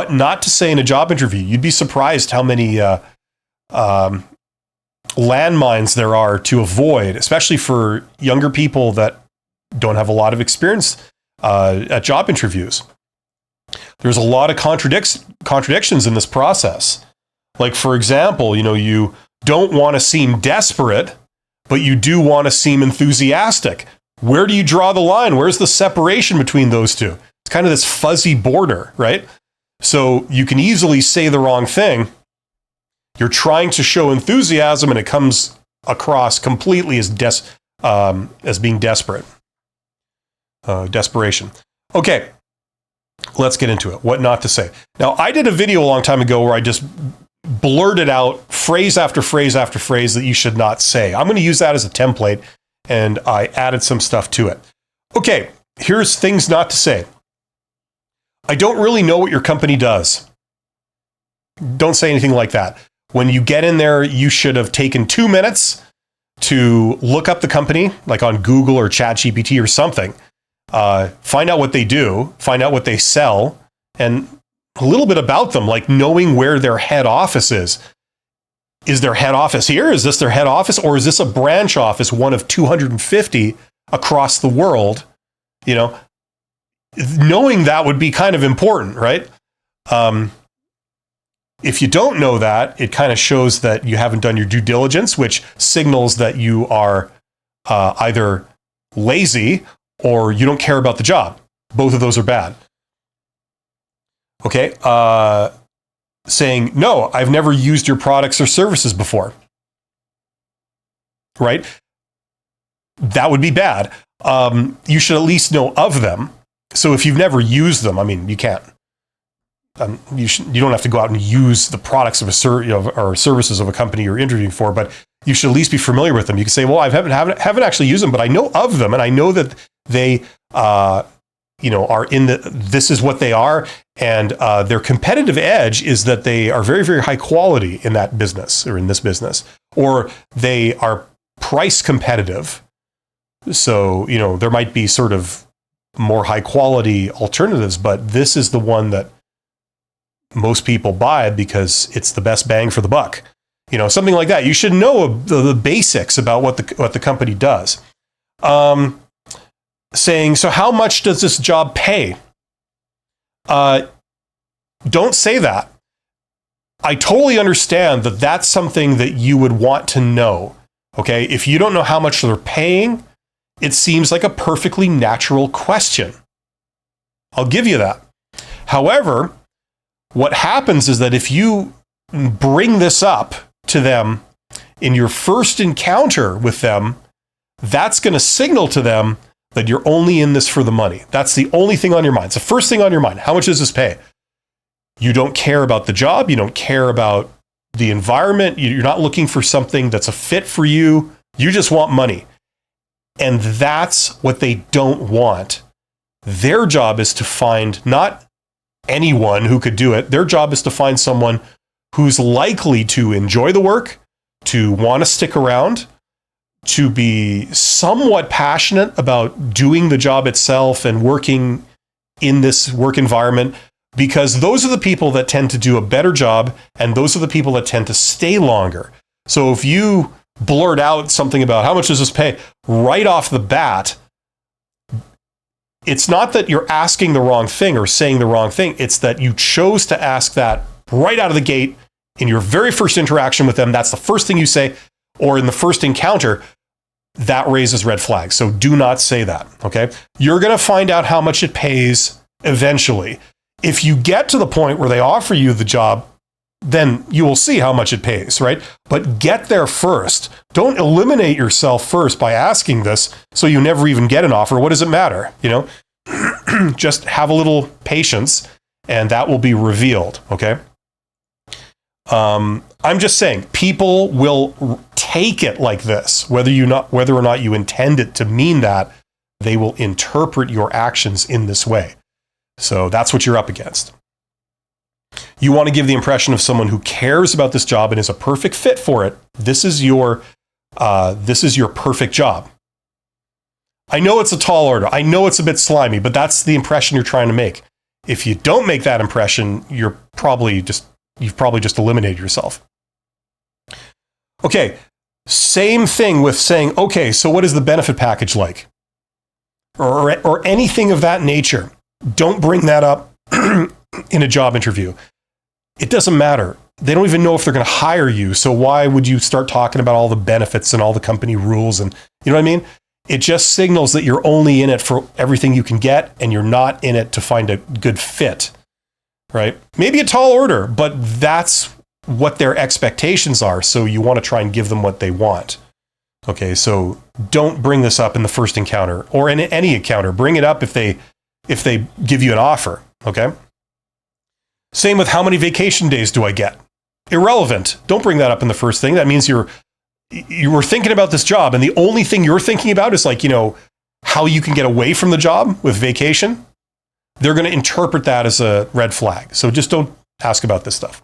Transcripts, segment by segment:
What not to say in a job interview. You'd be surprised how many landmines there are to avoid, especially for younger people that don't have a lot of experience at job interviews. There's a lot of contradictions in this process. Like, for example, you don't want to seem desperate, but you do want to seem enthusiastic. Where do you draw the line? Where's the separation between those two? It's kind of this fuzzy border, right? So you can easily say the wrong thing. You're trying to show enthusiasm, and it comes across completely as being desperate. Desperation. Okay, let's get into it. What not to say. Now, I did a video a long time ago where I just blurted out phrase after phrase after phrase that you should not say. I'm going to use that as a template, and I added some stuff to it. Okay, here's things not to say. I don't really know what your company does. Don't say anything like that. When you get in there, you should have taken 2 minutes to look up the company, like on Google or ChatGPT or something. Find out what they do, find out what they sell, and a little bit about them, like knowing where their head office is. Is their head office here? Is this their head office? Or is this a branch office, one of 250 across the world? Knowing that would be kind of important, right? If you don't know that, it kind of shows that you haven't done your due diligence, which signals that you are either lazy or you don't care about the job. Both of those are bad. Okay. Saying, no, I've never used your products or services before. Right? That would be bad. You should at least know of them. So if you've never used them, you can't. You don't have to go out and use the products of or services of a company you're interviewing for, but you should at least be familiar with them. You can say, well, I haven't actually used them, but I know of them, and I know that they are this is what they are, and their competitive edge is that they are very, very high quality in that business or in this business, or they are price competitive. So, there might be sort of more high quality alternatives, but this is the one that most people buy because it's the best bang for the buck. Something like that. You should know the basics about what the company does. Saying, so how much does this job pay? Don't say that. I totally understand that that's something that you would want to know. Okay, if you don't know how much they're paying, it seems like a perfectly natural question. I'll give you that. However, what happens is that if you bring this up to them in your first encounter with them, that's going to signal to them that you're only in this for the money. That's the only thing on your mind. It's the first thing on your mind. How much does this pay? You don't care about the job. You don't care about the environment. You're not looking for something that's a fit for you. You just want money. And that's what they don't want. Their job is to find not anyone who could do it. Their job is to find someone who's likely to enjoy the work, to want to stick around, to be somewhat passionate about doing the job itself and working in this work environment, because those are the people that tend to do a better job, and those are the people that tend to stay longer. So if you blurt out something about how much does this pay right off the bat, it's not that you're asking the wrong thing or saying the wrong thing. It's that you chose to ask that right out of the gate in your very first interaction with them. That's the first thing you say, or in the first encounter. That raises red flags. So do not say that. Okay. You're going to find out how much it pays eventually. If you get to the point where they offer you the job, then you will see how much it pays, right? But get there first. Don't eliminate yourself first by asking this so you never even get an offer. What does it matter? Just have a little patience and that will be revealed, okay? I'm just saying, people will take it like this, whether or not you intend it to mean that. They will interpret your actions in this way. So that's what you're up against. You want to give the impression of someone who cares about this job and is a perfect fit for it. This is your perfect job. I know it's a tall order. I know it's a bit slimy, but that's the impression you're trying to make. If you don't make that impression, you've probably just eliminated yourself. Okay, same thing with saying, okay, so what is the benefit package like? Or anything of that nature. Don't bring that up in a job interview. It doesn't matter. They don't even know if they're going to hire you. So why would you start talking about all the benefits and all the company rules? And you know what I mean? It just signals that you're only in it for everything you can get and you're not in it to find a good fit, right? Maybe a tall order, but that's what their expectations are. So you want to try and give them what they want. Okay, so don't bring this up in the first encounter or in any encounter. Bring it up if they give you an offer, okay? Same with how many vacation days do I get? Irrelevant. Don't bring that up in the first thing. That means you were thinking about this job and the only thing you're thinking about is like, how you can get away from the job with vacation. They're going to interpret that as a red flag. So just don't ask about this stuff.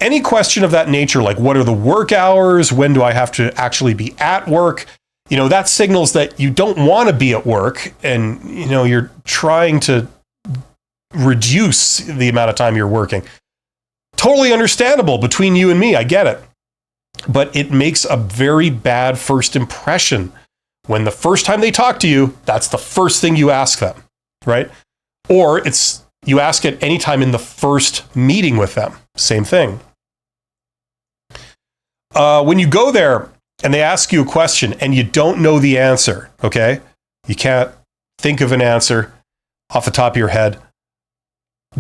Any question of that nature, like what are the work hours? When do I have to actually be at work? That signals that you don't want to be at work and, you're trying to reduce the amount of time you're working. Totally understandable between you and me. I get it. But it makes a very bad first impression when the first time they talk to you, that's the first thing you ask them, right? Or you ask it anytime in the first meeting with them. Same thing. When you go there and they ask you a question and you don't know the answer, okay? You can't think of an answer off the top of your head.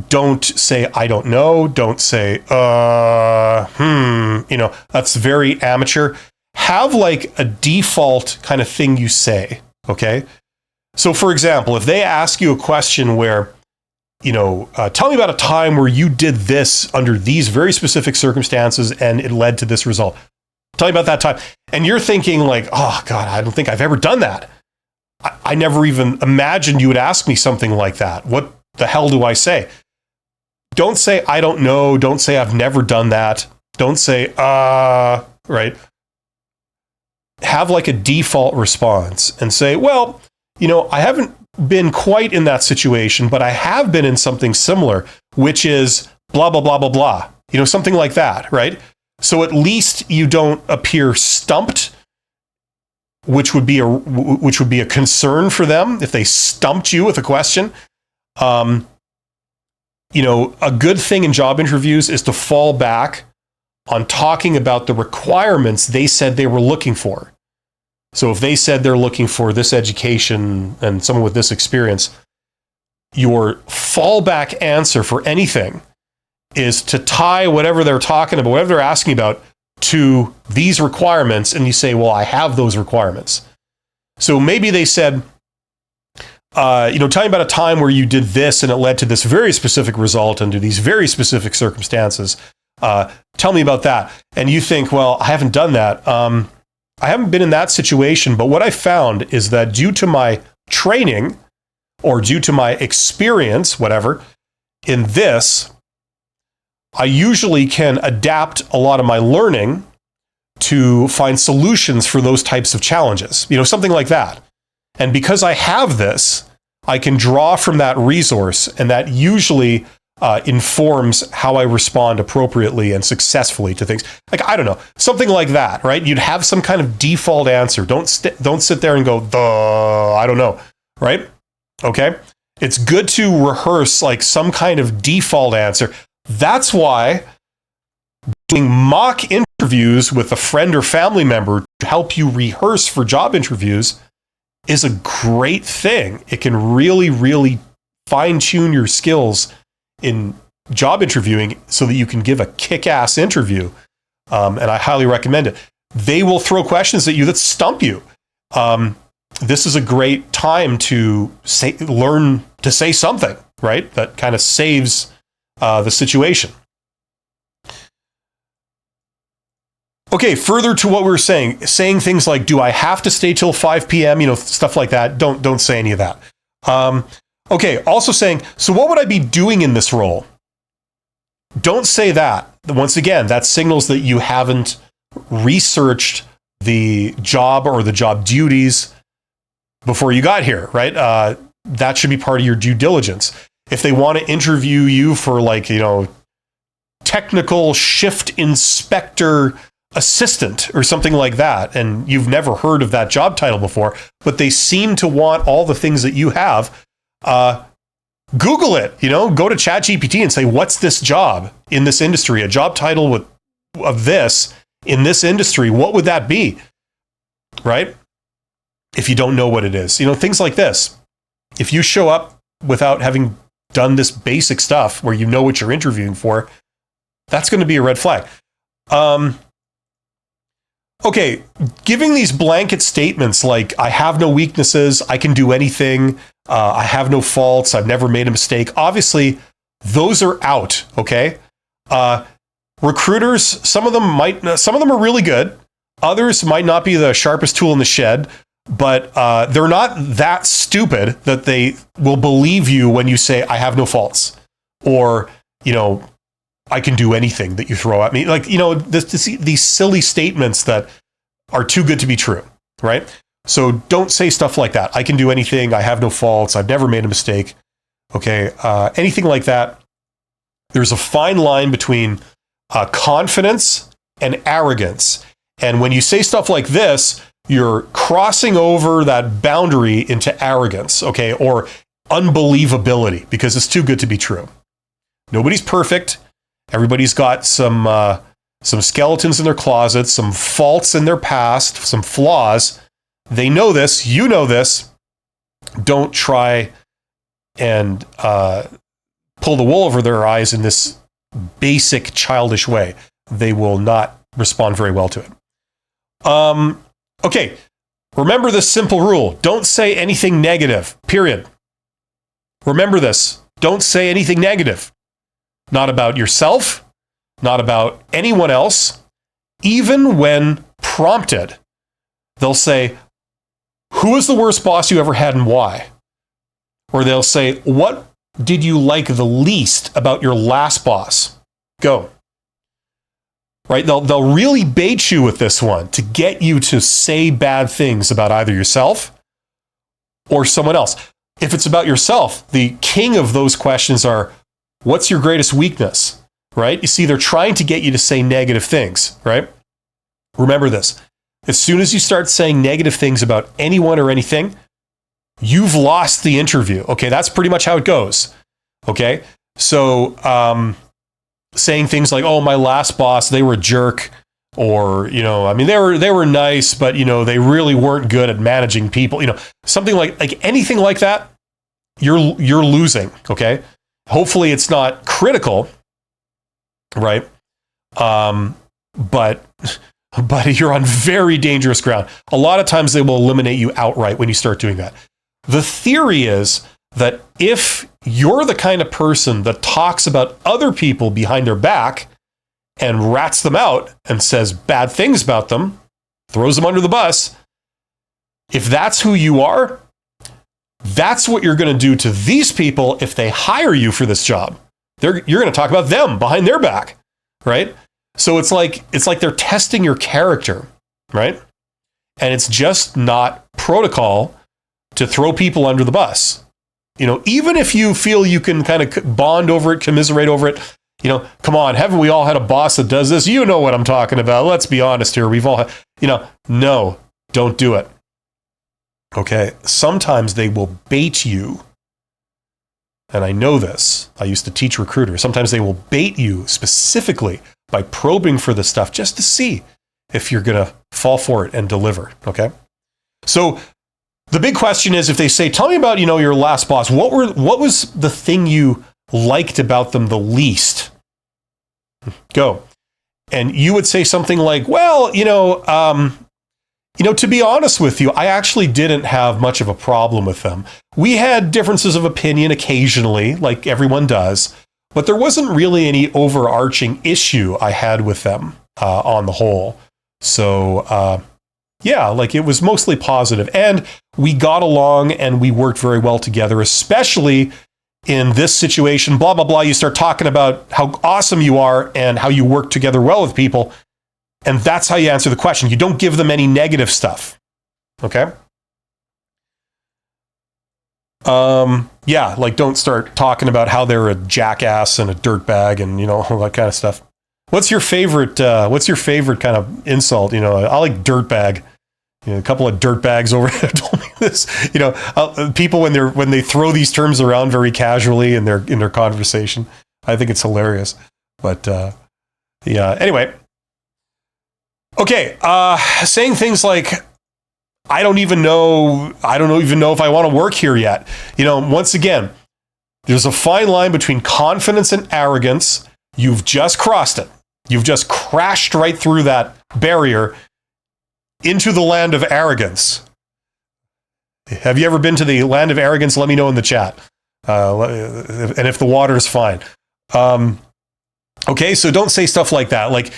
Don't say, I don't know. Don't say, that's very amateur. Have like a default kind of thing you say, okay? So for example, if they ask you a question where, tell me about a time where you did this under these very specific circumstances and it led to this result. Tell me about that time. And you're thinking like, oh God, I don't think I've ever done that. I never even imagined you would ask me something like that. What the hell do I say? Don't say, I don't know. Don't say, I've never done that. Don't say, right? Have like a default response and say, well, I haven't been quite in that situation, but I have been in something similar, which is blah, blah, blah, blah, blah. Something like that, right? So at least you don't appear stumped, which would be a concern for them if they stumped you with a question. A good thing in job interviews is to fall back on talking about the requirements they said they were looking for. So if they said they're looking for this education and someone with this experience, your fallback answer for anything is to tie whatever they're talking about, whatever they're asking about, to these requirements. And you say, well, I have those requirements. So maybe they said, tell me about a time where you did this and it led to this very specific result under these very specific circumstances. Tell me about that. And you think, well, I haven't done that. I haven't been in that situation, but what I found is that due to my training or due to my experience, whatever, in this, I usually can adapt a lot of my learning to find solutions for those types of challenges, something like that. And because I have this, I can draw from that resource, and that usually informs how I respond appropriately and successfully to things. Like, I don't know, something like that, right? You'd have some kind of default answer. Don't sit there and go, I don't know, right? Okay? It's good to rehearse like some kind of default answer. That's why doing mock interviews with a friend or family member to help you rehearse for job interviews is a great thing. It can really, really fine-tune your skills in job interviewing so that you can give a kick-ass interview. And I highly recommend it. They will throw questions at you that stump you. This is a great time to learn to say something, right? That kind of saves the situation. Okay, further to what we were saying things like, do I have to stay till 5 p.m., stuff like that. Don't say any of that. Okay, also saying, so what would I be doing in this role? Don't say that. Once again, that signals that you haven't researched the job or the job duties before you got here, right? that should be part of your due diligence. If they want to interview you for like, technical shift inspector assistant or something like that, and you've never heard of that job title before, but they seem to want all the things that you have, Google it, go to ChatGPT and say, what's this job in this industry? A job title of this in this industry, what would that be? Right? If you don't know what it is, things like this. If you show up without having done this basic stuff where you know what you're interviewing for, that's going to be a red flag. Okay, giving these blanket statements like, I have no weaknesses, I can do anything, I have no faults, I've never made a mistake. Obviously, those are out, okay? Recruiters, some of them are really good. Others might not be the sharpest tool in the shed, but they're not that stupid that they will believe you when you say, I have no faults, or, I can do anything that you throw at me. Like, these silly statements that are too good to be true, right? So don't say stuff like that. I can do anything. I have no faults. I've never made a mistake. Okay. Anything like that. There's a fine line between confidence and arrogance. And when you say stuff like this, you're crossing over that boundary into arrogance, okay, or unbelievability, because it's too good to be true. Nobody's perfect. Everybody's got some skeletons in their closets, some faults in their past, some flaws. They know this. You know this. Don't try and pull the wool over their eyes in this basic childish way. They will not respond very well to it. Okay, remember this simple rule. Don't say anything negative, period. Remember this. Don't say anything negative. Not about yourself, not about anyone else. Even when prompted, they'll say, who was the worst boss you ever had and why? Or they'll say, what did you like the least about your last boss? Go. Right? They'll really bait you with this one to get you to say bad things about either yourself or someone else. If it's about yourself, the king of those questions are, what's your greatest weakness? Right? You see, they're trying to get you to say negative things, right? Remember this. As soon as you start saying negative things about anyone or anything, you've lost the interview. Okay, that's pretty much how it goes. Okay? So, saying things like, oh, my last boss, they were a jerk, or, they were nice, but, they really weren't good at managing people, something like anything like that, you're losing, okay? Hopefully it's not critical, right? But you're on very dangerous ground. A lot of times they will eliminate you outright when you start doing that. The theory is that if you're the kind of person that talks about other people behind their back and rats them out and says bad things about them, throws them under the bus, if that's who you are, that's what you're going to do to these people if they hire you for this job. You're going to talk about them behind their back, right? So it's like they're testing your character, right? And it's just not protocol to throw people under the bus. Even if you feel you can kind of bond over it, commiserate over it, come on, haven't we all had a boss that does this? You know what I'm talking about. Let's be honest here. We've all, no, don't do it. Okay. Sometimes they will bait you. And I know this. I used to teach recruiters. Sometimes they will bait you specifically by probing for this stuff just to see if you're going to fall for it and deliver. Okay. So the big question is, if they say, tell me about, your last boss, what was the thing you liked about them the least? Go. And you would say something like, well, to be honest with you, I actually didn't have much of a problem with them. We had differences of opinion occasionally, like everyone does, but there wasn't really any overarching issue I had with them on the whole. So, it was mostly positive. And we got along and we worked very well together, especially in this situation, blah, blah, blah. You start talking about how awesome you are and how you work together well with people. And that's how you answer the question. You don't give them any negative stuff. Okay? Yeah, like don't start talking about how they're a jackass and a dirtbag and, all that kind of stuff. What's your favorite kind of insult? I like dirtbag. A couple of dirtbags over there told me this. People when they throw these terms around very casually in their conversation, I think it's hilarious. But yeah. Anyway, okay. Saying things like, I don't even know if I want to work here yet. Once again, there's a fine line between confidence and arrogance. You've just crossed it. You've just crashed right through that barrier into the land of arrogance. Have you ever been to the land of arrogance? Let me know in the chat. And if the water is fine. Okay, so don't say stuff like that. Like,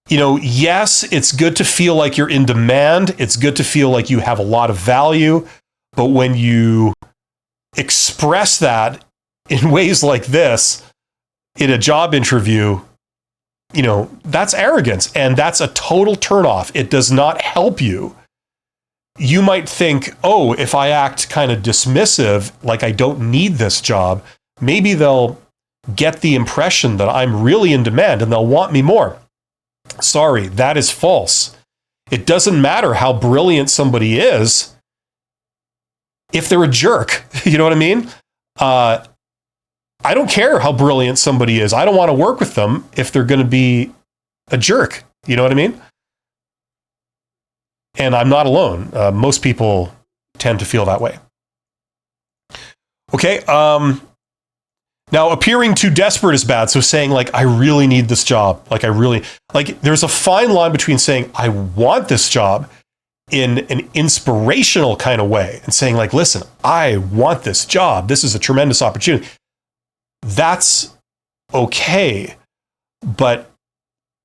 yes, it's good to feel like you're in demand. It's good to feel like you have a lot of value. But when you express that in ways like this in a job interview, that's arrogance, and that's a total turnoff. It does not help you. You might think, oh, if I act kind of dismissive, like I don't need this job, maybe they'll get the impression that I'm really in demand and they'll want me more. Sorry, that is false. It doesn't matter how brilliant somebody is if they're a jerk. You know what I mean? I don't care how brilliant somebody is. I don't want to work with them if they're going to be a jerk. You know what I mean? And I'm not alone. Most people tend to feel that way. Okay. Now, appearing too desperate is bad. So saying like, I really need this job. There's a fine line between saying, I want this job in an inspirational kind of way and saying like, listen, I want this job. This is a tremendous opportunity. That's okay. But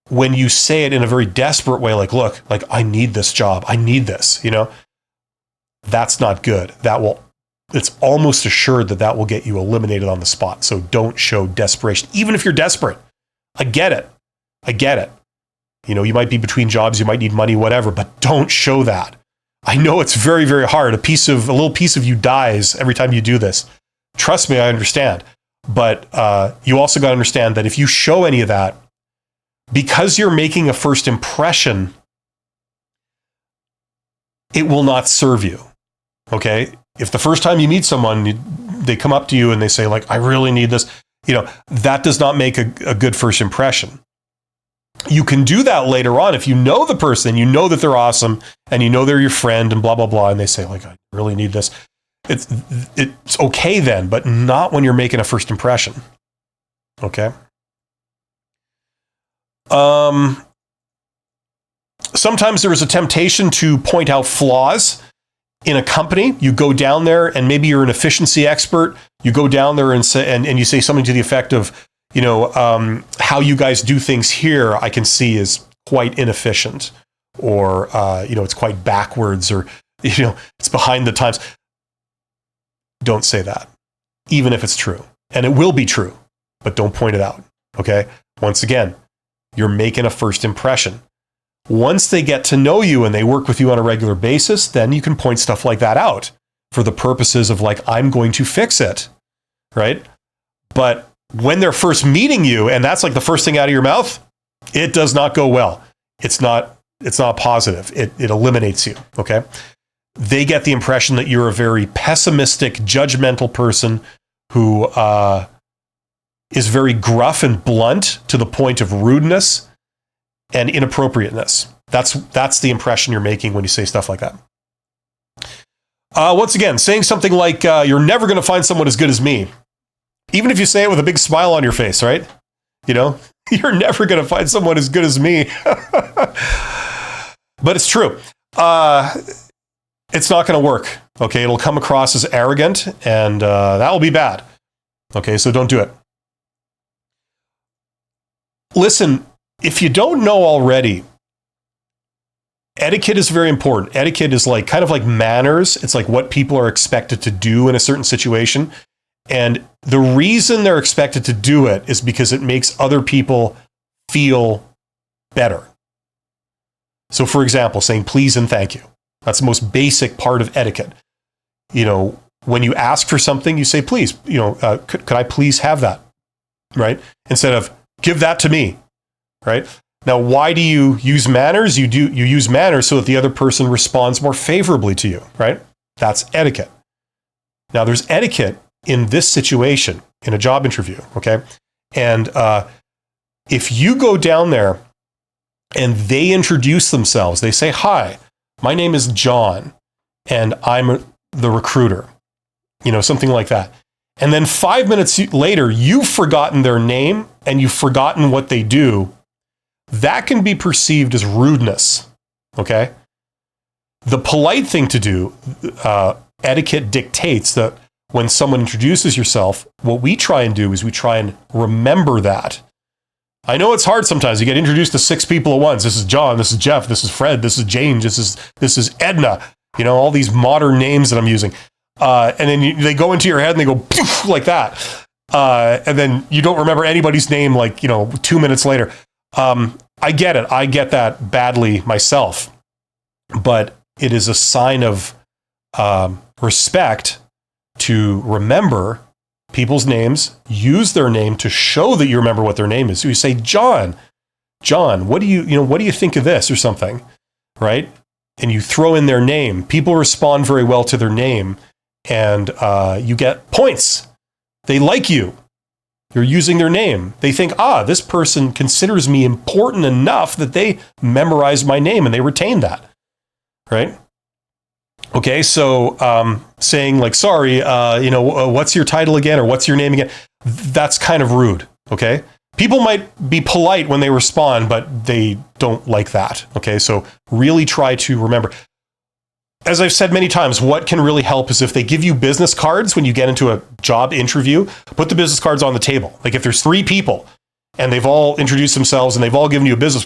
when you say it in a very desperate way, like, look, like I need this job. I need this, that's not good. It's almost assured that will get you eliminated on the spot. So don't show desperation, even if you're desperate. I get it. You might be between jobs, you might need money, whatever, but don't show that. I know it's very, very hard. A little piece of you dies every time you do this. Trust me, I understand. But you also got to understand that if you show any of that, because you're making a first impression, it will not serve you. Okay? If the first time you meet someone, they come up to you and they say like, I really need this, that does not make a good first impression. You can do that later on if you know the person, you know that they're awesome, and they're your friend and blah, blah, blah, and they say like, I really need this. It's okay then, but not when you're making a first impression. Okay? Sometimes there is a temptation to point out flaws in a company. You go down there and maybe you're an efficiency expert. You go down there and say, and you say something to the effect of, how you guys do things here, I can see is quite inefficient, or, it's quite backwards, or, it's behind the times. Don't say that, even if it's true. And it will be true, but don't point it out. Okay? Once again, you're making a first impression. Once they get to know you and they work with you on a regular basis, then you can point stuff like that out for the purposes of like, I'm going to fix it, right? But when they're first meeting you and that's like the first thing out of your mouth, it does not go well. It's not positive. It eliminates you, okay? They get the impression that you're a very pessimistic, judgmental person who is very gruff and blunt to the point of rudeness and inappropriateness. That's the impression you're making when you say stuff like that. Once again, saying something like, you're never going to find someone as good as me. Even if you say it with a big smile on your face, right? You're never going to find someone as good as me. But it's true. It's not going to work. Okay, it'll come across as arrogant, and that will be bad. Okay, so don't do it. Listen, if you don't know already, etiquette is very important. Etiquette is like kind of like manners. It's like what people are expected to do in a certain situation. And the reason they're expected to do it is because it makes other people feel better. So, for example, saying please and thank you. That's the most basic part of etiquette. When you ask for something, you say, please, could I please have that, right? Instead of give that to me, right? Now, why do you use manners? You use manners so that the other person responds more favorably to you, right? That's etiquette. Now, there's etiquette in this situation, in a job interview, okay? And if you go down there and they introduce themselves, they say, hi, my name is John, and I'm the recruiter, something like that. And then 5 minutes later, you've forgotten their name and you've forgotten what they do. That can be perceived as rudeness, okay? The polite thing to do, etiquette dictates that when someone introduces yourself, what we try and do is we try and remember that. I know it's hard sometimes. You get introduced to 6 people at once. This is John, this is Jeff, this is Fred, this is Jane, this is Edna. All these modern names that I'm using. And then they go into your head and they go poof, like that. And then you don't remember anybody's name 2 minutes later. I get it. I get that badly myself. But it is a sign of respect to remember people's names, use their name to show that you remember what their name is. So you say, John, what do you think of this or something, right? And you throw in their name. People respond very well to their name, and you get points. They like you. You're using their name. They think, this person considers me important enough that they memorize my name and they retain that, right? Okay, so saying sorry, what's your title again, or what's your name again? That's kind of rude, okay? People might be polite when they respond, but they don't like that, okay? So really try to remember. As I've said many times, what can really help is if they give you business cards when you get into a job interview, put the business cards on the table. Like if there's 3 people and they've all introduced themselves and they've all given you a business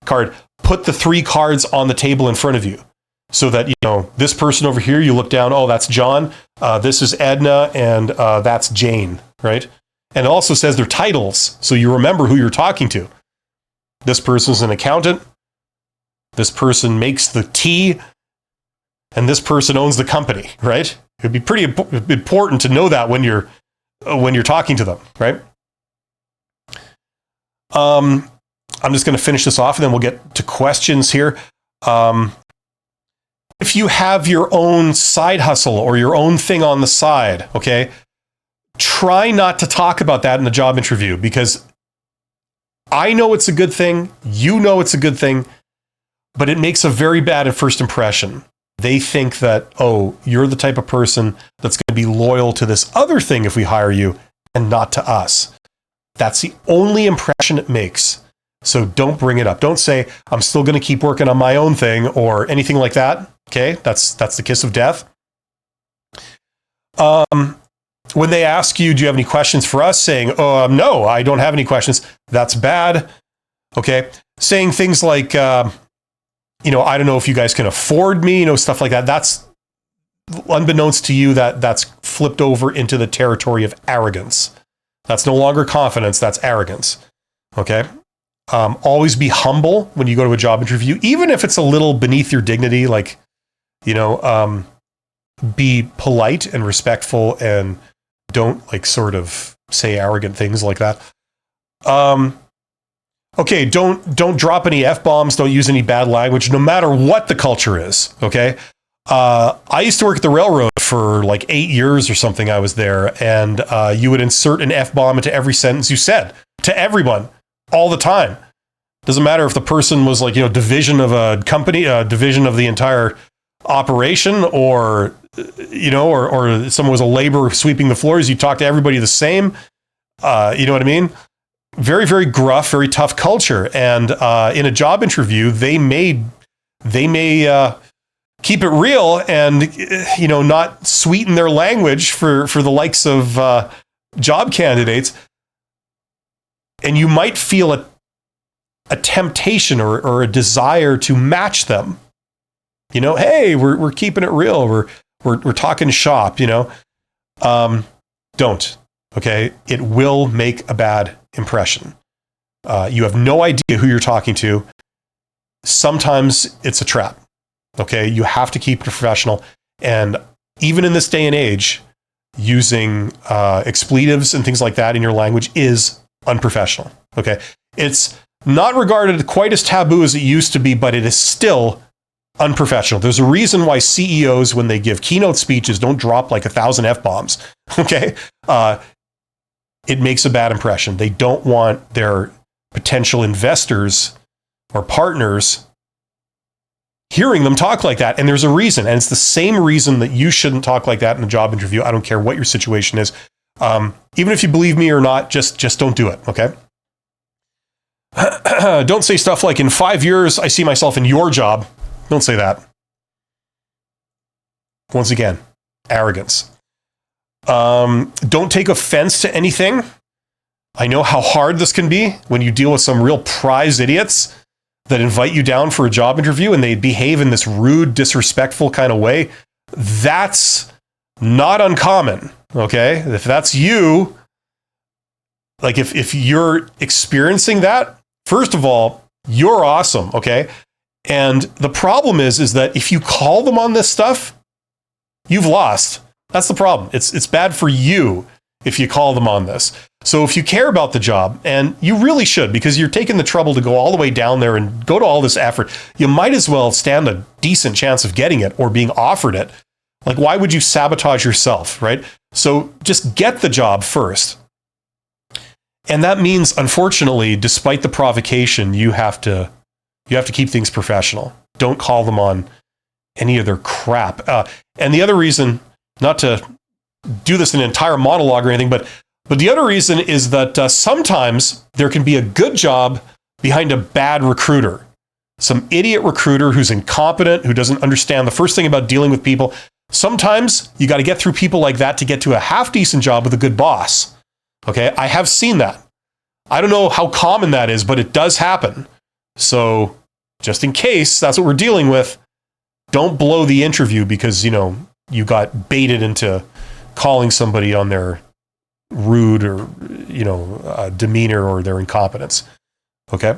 card, put the 3 cards on the table in front of you. So that, this person over here, you look down, that's John, this is Edna, and that's Jane, right? And it also says their titles, so you remember who you're talking to. This person's an accountant, this person makes the tea, and this person owns the company, right? It'd be pretty important to know that when you're talking to them, right? I'm just going to finish this off, and then we'll get to questions here. If you have your own side hustle or your own thing on the side, okay, try not to talk about that in the job interview, because I know it's a good thing, you know it's a good thing, but it makes a very bad first impression. They think that, you're the type of person that's going to be loyal to this other thing if we hire you and not to us. That's the only impression it makes. So don't bring it up. Don't say, I'm still going to keep working on my own thing or anything like that. Okay, that's the kiss of death. When they ask you, do you have any questions for us? Saying, no, I don't have any questions. That's bad. Okay, saying things like, I don't know if you guys can afford me, stuff like that. That's unbeknownst to you, that's flipped over into the territory of arrogance. That's no longer confidence, that's arrogance. Okay. Always be humble when you go to a job interview, even if it's a little beneath your dignity, be polite and respectful and don't sort of say arrogant things like that. Okay, don't drop any F-bombs, don't use any bad language, no matter what the culture is, okay? I used to work at the railroad for 8 years or something. I was there, and you would insert an F-bomb into every sentence you said to everyone all the time. Doesn't matter if the person was division of a company, division of the entire operation, or or someone was a laborer sweeping the floors. You talk to everybody the same. You know what I mean? Very, very gruff, very tough culture. And in a job interview, they may keep it real and not sweeten their language for the likes of job candidates. And you might feel a temptation or a desire to match them. Hey, we're keeping it real. We're talking shop. Don't. Okay, it will make a bad impression. You have no idea who you're talking to. Sometimes it's a trap. Okay, you have to keep it professional. And even in this day and age, using expletives and things like that in your language is unprofessional. Okay. It's not regarded quite as taboo as it used to be, but it is still unprofessional. There's a reason why CEOs, when they give keynote speeches, don't drop like 1,000 F-bombs. Okay. It makes a bad impression. They don't want their potential investors or partners hearing them talk like that. And there's a reason. And it's the same reason that you shouldn't talk like that in a job interview. I don't care what your situation is. Even if you believe me or not, just don't do it. Okay. Don't say stuff like, in 5 years, I see myself in your job. Don't say that. Once again, arrogance. Don't take offense to anything. I know how hard this can be when you deal with some real prize idiots that invite you down for a job interview and they behave in this rude, disrespectful kind of way. That's not uncommon, okay? If that's you, like if you're experiencing that, first of all, you're awesome, okay? And the problem is that if you call them on this stuff, you've lost. That's the problem. It's bad for you if you call them on this. So if you care about the job, and you really should, because you're taking the trouble to go all the way down there and go to all this effort, you might as well stand a decent chance of getting it or being offered it. Like, why would you sabotage yourself, right? So just get the job first. And that means, unfortunately, despite the provocation, you have to keep things professional. Don't call them on any of their crap. And the other reason, not to do this in an entire monologue or anything, but the other reason is that sometimes there can be a good job behind a bad recruiter. Some idiot recruiter who's incompetent, who doesn't understand the first thing about dealing with people. Sometimes you got to get through people like that to get to a half-decent job with a good boss. Okay, I have seen that. I don't know how common that is, but it does happen. So just in case that's what we're dealing with, don't blow the interview because, you got baited into calling somebody on their rude or, demeanor or their incompetence. Okay.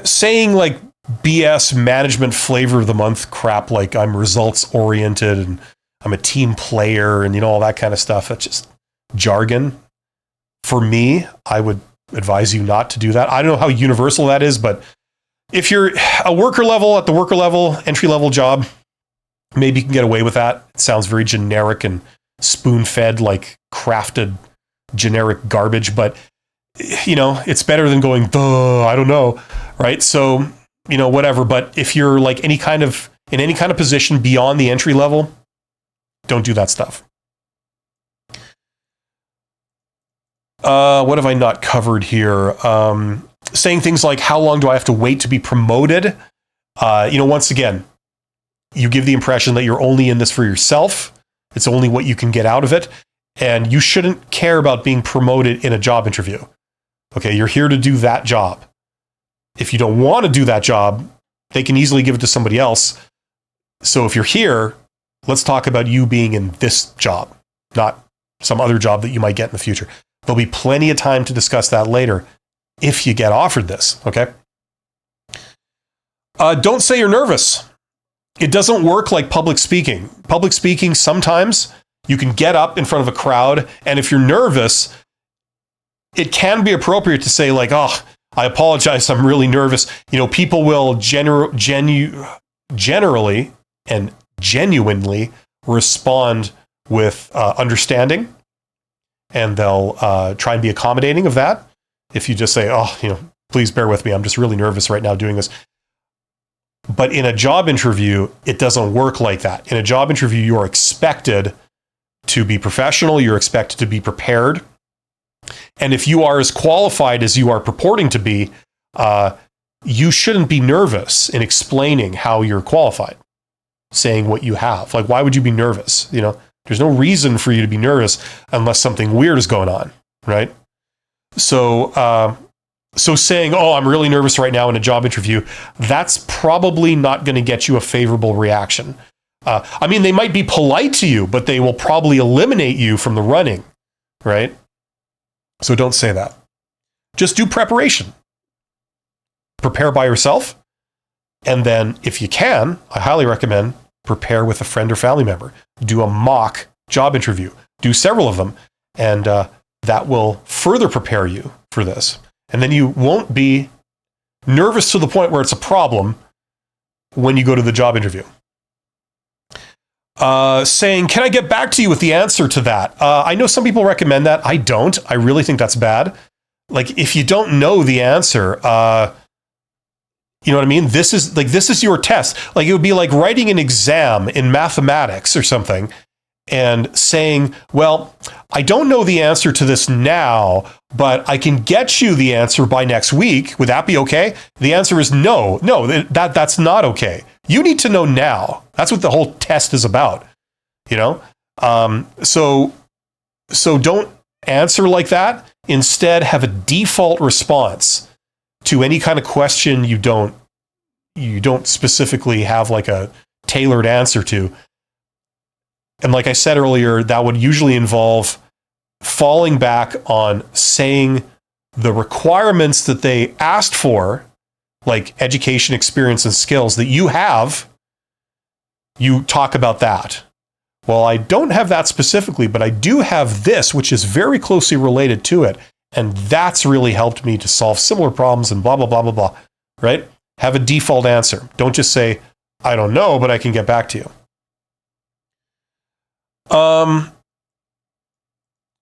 Saying like BS management flavor of the month crap, like I'm results oriented and I'm a team player and, all that kind of stuff. That's just jargon. For me, I would advise you not to do that. I don't know how universal that is, but if you're a worker level at the worker level, entry level job, maybe you can get away with that. It sounds very generic and spoon-fed, like crafted generic garbage, but it's better than going, I don't know, right? So, whatever. But if you're like in any kind of position beyond the entry level, don't do that stuff. What have I not covered here? Saying things like, how long do I have to wait to be promoted? Once again, you give the impression that you're only in this for yourself. It's only what you can get out of it. And you shouldn't care about being promoted in a job interview. Okay, you're here to do that job. If you don't want to do that job, they can easily give it to somebody else. So if you're here, let's talk about you being in this job, not some other job that you might get in the future. There'll be plenty of time to discuss that later if you get offered this, okay? Don't say you're nervous. It doesn't work like public speaking. Public speaking, sometimes you can get up in front of a crowd, and if you're nervous, it can be appropriate to say like, I apologize, I'm really nervous. People will generally and genuinely respond with understanding, and they'll try and be accommodating of that. If you just say, please bear with me, I'm just really nervous right now doing this. But in a job interview, it doesn't work like that. In a job interview, you are expected to be professional. You're expected to be prepared. And if you are as qualified as you are purporting to be, you shouldn't be nervous in explaining how you're qualified, saying what you have. Like, why would you be nervous? There's no reason for you to be nervous unless something weird is going on, right? So saying, I'm really nervous right now in a job interview, that's probably not going to get you a favorable reaction. They might be polite to you, but they will probably eliminate you from the running, right? So don't say that. Just do preparation. Prepare by yourself. And then if you can, I highly recommend prepare with a friend or family member. Do a mock job interview. Do several of them. And that will further prepare you for this. And then you won't be nervous to the point where it's a problem when you go to the job interview. Saying, can I get back to you with the answer to that? I know some people recommend that. I don't. I really think that's bad. Like, if you don't know the answer, you know what I mean? This is your test. Like, it would be like writing an exam in mathematics or something and saying, well, I don't know the answer to this now, but I can get you the answer by next week. Would that be okay? The answer is no. No, that's not okay. You need to know now. That's what the whole test is about, you know? So don't answer like that. Instead, have a default response to any kind of question you don't specifically have like a tailored answer to. And like I said earlier, that would usually involve falling back on saying the requirements that they asked for, like education, experience, and skills that you have. You talk about that. Well, I don't have that specifically, but I do have this, which is very closely related to it. And that's really helped me to solve similar problems and blah, blah, blah, blah, blah, right? Have a default answer. Don't just say, I don't know, but I can get back to you.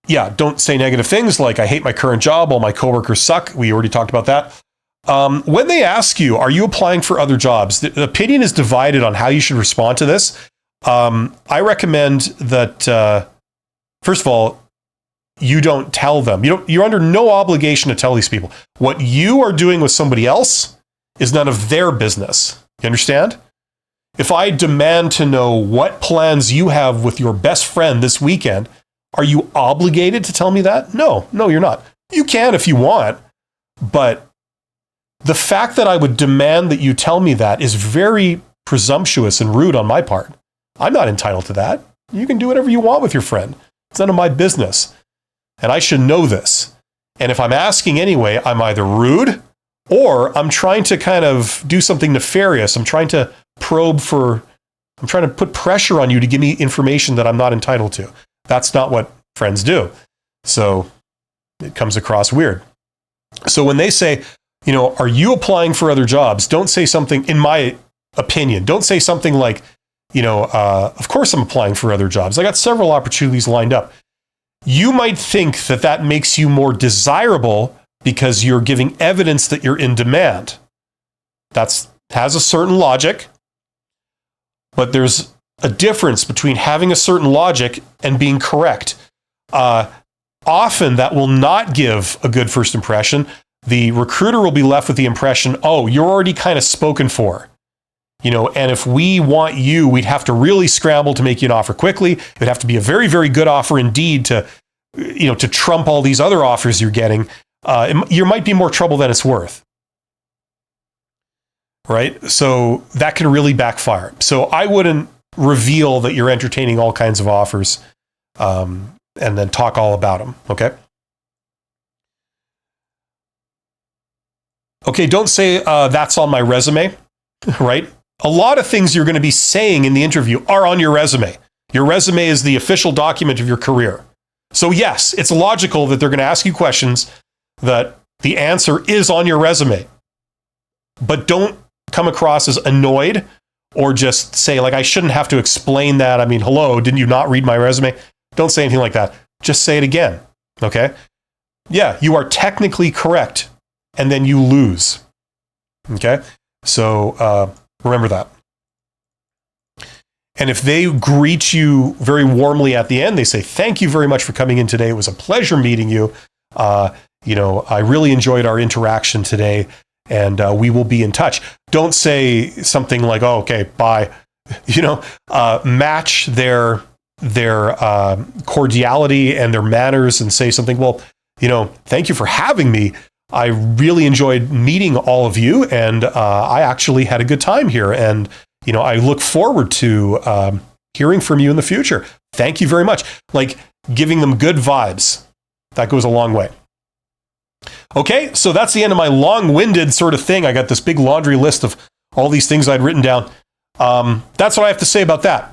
Yeah, don't say negative things like, I hate my current job, all my coworkers suck. We already talked about that. When they ask you, are you applying for other jobs? The opinion is divided on how you should respond to this. I recommend that, first of all, you don't tell them. You're under no obligation to tell these people. What you are doing with somebody else is none of their business. You understand? If I demand to know what plans you have with your best friend this weekend, are you obligated to tell me that? No, you're not. You can if you want, but the fact that I would demand that you tell me that is very presumptuous and rude on my part. I'm not entitled to that. You can do whatever you want with your friend. It's none of my business. And I should know this. And if I'm asking anyway, I'm either rude or I'm trying to kind of do something nefarious. I'm trying to put pressure on you to give me information that I'm not entitled to. That's not what friends do. So it comes across weird. So when they say, are you applying for other jobs? Don't say something, in my opinion, don't say something like, of course I'm applying for other jobs. I got several opportunities lined up. You might think that makes you more desirable because you're giving evidence that you're in demand. That has a certain logic, but there's a difference between having a certain logic and being correct. Often that will not give a good first impression. The recruiter will be left with the impression, oh, you're already kind of spoken for. And if we want you, we'd have to really scramble to make you an offer quickly. It would have to be a very, very good offer indeed to trump all these other offers you're getting. You might be more trouble than it's worth. Right? So that can really backfire. So I wouldn't reveal that you're entertaining all kinds of offers and then talk all about them. Okay? Okay, don't say that's on my resume, right? A lot of things you're going to be saying in the interview are on your resume. Your resume is the official document of your career. So yes, it's logical that they're going to ask you questions that the answer is on your resume. But don't come across as annoyed or just say, like, I shouldn't have to explain that. I mean, hello, didn't you not read my resume? Don't say anything like that. Just say it again, okay? Yeah, you are technically correct, and then you lose, okay? So remember that. And if they greet you very warmly at the end, they say, thank you very much for coming in today. It was a pleasure meeting you. I really enjoyed our interaction today, and we will be in touch. Don't say something like, oh, okay, bye. Match their cordiality and their manners and say something, well, thank you for having me. I really enjoyed meeting all of you, and I actually had a good time here. And, I look forward to hearing from you in the future. Thank you very much. Like, giving them good vibes. That goes a long way. Okay, so that's the end of my long-winded sort of thing. I got this big laundry list of all these things I'd written down. That's what I have to say about that.